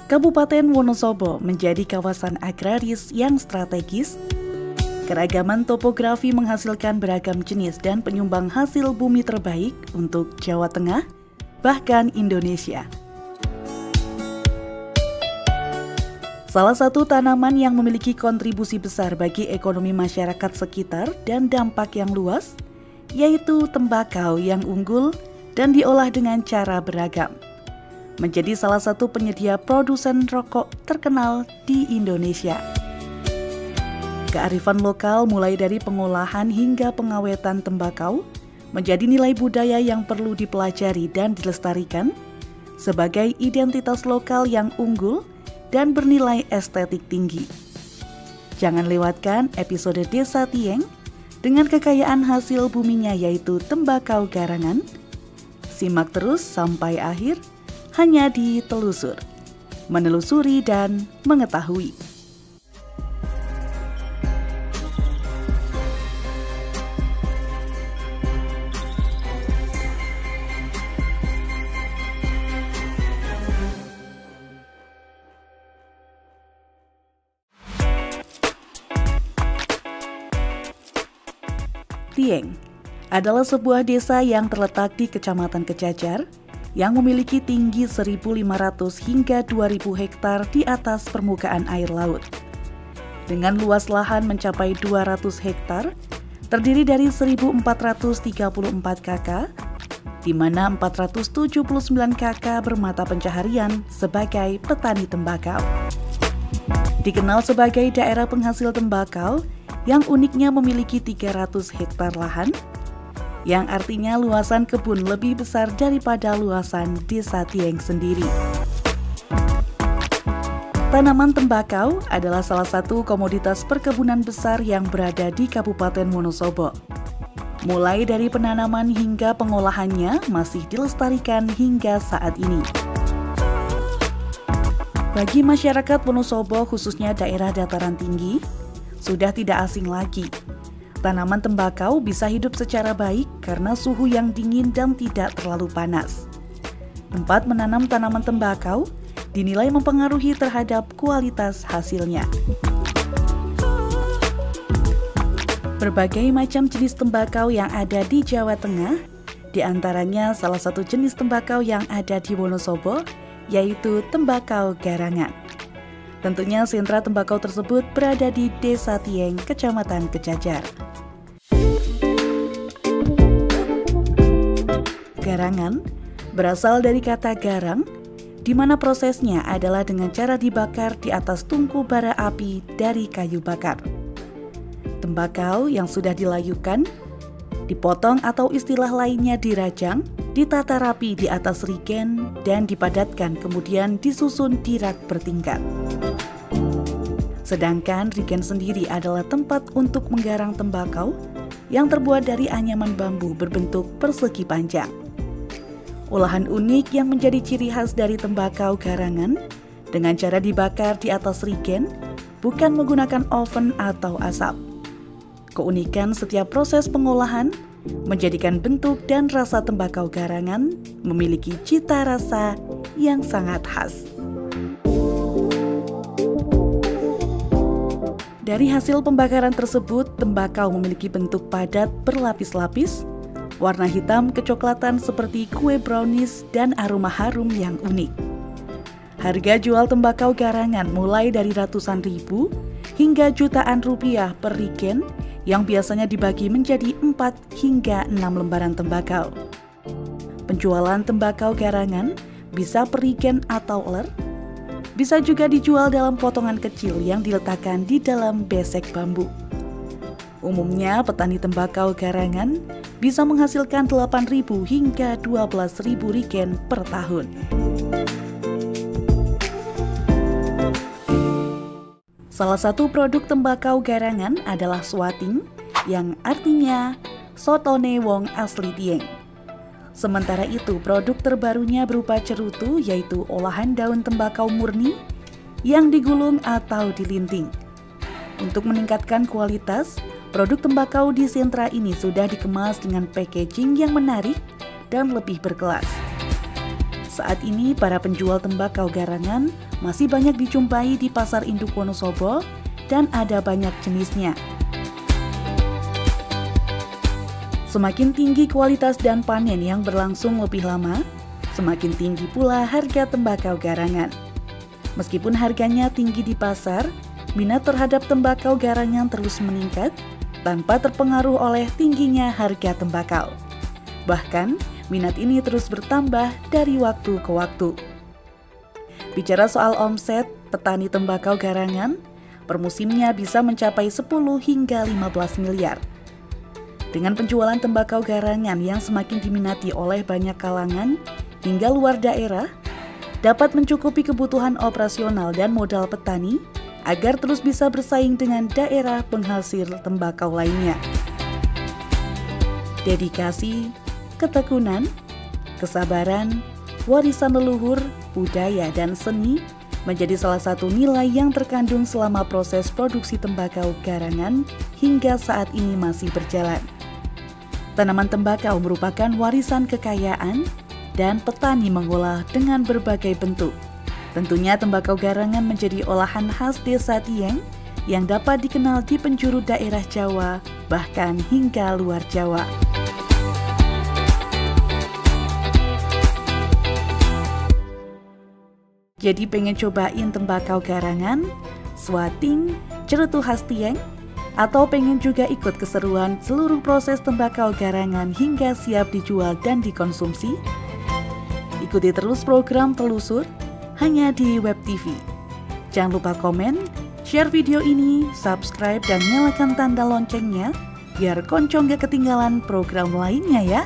Kabupaten Wonosobo menjadi kawasan agraris yang strategis. Keragaman topografi menghasilkan beragam jenis dan penyumbang hasil bumi terbaik untuk Jawa Tengah, bahkan Indonesia. Salah satu tanaman yang memiliki kontribusi besar bagi ekonomi masyarakat sekitar dan dampak yang luas, yaitu tembakau yang unggul dan diolah dengan cara beragam. Menjadi salah satu penyedia produsen rokok terkenal di Indonesia. Kearifan lokal mulai dari pengolahan hingga pengawetan tembakau menjadi nilai budaya yang perlu dipelajari dan dilestarikan sebagai identitas lokal yang unggul dan bernilai estetik tinggi. Jangan lewatkan episode Desa Tieng dengan kekayaan hasil buminya yaitu tembakau garangan. Simak terus sampai akhir hanya di Telusur, menelusuri dan mengetahui. Tieng adalah sebuah desa yang terletak di Kecamatan Kejajar yang memiliki tinggi 1.500 hingga 2.000 hektar di atas permukaan air laut. Dengan luas lahan mencapai 200 hektar, terdiri dari 1.434 KK, di mana 479 KK bermata pencaharian sebagai petani tembakau. Dikenal sebagai daerah penghasil tembakau yang uniknya memiliki 300 hektar lahan, yang artinya luasan kebun lebih besar daripada luasan Desa Tieng sendiri. Tanaman tembakau adalah salah satu komoditas perkebunan besar yang berada di Kabupaten Wonosobo. Mulai dari penanaman hingga pengolahannya masih dilestarikan hingga saat ini. Bagi masyarakat Wonosobo, khususnya daerah dataran tinggi, sudah tidak asing lagi. Tanaman tembakau bisa hidup secara baik karena suhu yang dingin dan tidak terlalu panas. Tempat menanam tanaman tembakau dinilai mempengaruhi terhadap kualitas hasilnya. Berbagai macam jenis tembakau yang ada di Jawa Tengah, di antaranya salah satu jenis tembakau yang ada di Wonosobo, yaitu tembakau garangan. Tentunya sentra tembakau tersebut berada di Desa Tieng, Kecamatan Kejajar. Garangan berasal dari kata garang, di mana prosesnya adalah dengan cara dibakar di atas tungku bara api dari kayu bakar. Tembakau yang sudah dilayukan, dipotong atau istilah lainnya dirajang, ditata rapi di atas rigen dan dipadatkan kemudian disusun di rak bertingkat. Sedangkan rigen sendiri adalah tempat untuk menggarang tembakau yang terbuat dari anyaman bambu berbentuk persegi panjang. Olahan unik yang menjadi ciri khas dari tembakau garangan dengan cara dibakar di atas rigen, bukan menggunakan oven atau asap. Keunikan setiap proses pengolahan menjadikan bentuk dan rasa tembakau garangan memiliki cita rasa yang sangat khas. Dari hasil pembakaran tersebut, tembakau memiliki bentuk padat berlapis-lapis, warna hitam kecoklatan seperti kue brownies dan aroma harum yang unik. Harga jual tembakau garangan mulai dari ratusan ribu hingga jutaan rupiah per rigen yang biasanya dibagi menjadi 4 hingga 6 lembaran tembakau. Penjualan tembakau garangan bisa per rigen atau ler, bisa juga dijual dalam potongan kecil yang diletakkan di dalam besek bambu. Umumnya petani tembakau garangan bisa menghasilkan 8.000 hingga 12.000 rigen per tahun. Salah satu produk tembakau garangan adalah swating, yang artinya sotone wong asli Tieng. Sementara itu, produk terbarunya berupa cerutu, yaitu olahan daun tembakau murni yang digulung atau dilinting. Untuk meningkatkan kualitas, produk tembakau di sentra ini sudah dikemas dengan packaging yang menarik dan lebih berkelas. Saat ini para penjual tembakau garangan masih banyak dijumpai di Pasar Induk Wonosobo dan ada banyak jenisnya. Semakin tinggi kualitas dan panen yang berlangsung lebih lama, semakin tinggi pula harga tembakau garangan. Meskipun harganya tinggi di pasar, minat terhadap tembakau garangan terus meningkat tanpa terpengaruh oleh tingginya harga tembakau. Bahkan, minat ini terus bertambah dari waktu ke waktu. Bicara soal omset, petani tembakau garangan per musimnya bisa mencapai 10 hingga 15 miliar. Dengan penjualan tembakau garangan yang semakin diminati oleh banyak kalangan hingga luar daerah, dapat mencukupi kebutuhan operasional dan modal petani agar terus bisa bersaing dengan daerah penghasil tembakau lainnya. Dedikasi, ketekunan, kesabaran, warisan leluhur, budaya, dan seni menjadi salah satu nilai yang terkandung selama proses produksi tembakau garangan hingga saat ini masih berjalan. Tanaman tembakau merupakan warisan kekayaan dan petani mengolah dengan berbagai bentuk. Tentunya tembakau garangan menjadi olahan khas Desa Dieng yang dapat dikenal di penjuru daerah Jawa, bahkan hingga luar Jawa. Jadi pengen cobain tembakau garangan, swating, cerutu khas Dieng, atau pengen juga ikut keseruan seluruh proses tembakau garangan hingga siap dijual dan dikonsumsi? Ikuti terus program Telusur hanya di Web TV. Jangan lupa komen, share video ini, subscribe, dan nyalakan tanda loncengnya biar Konco nggak ketinggalan program lainnya ya.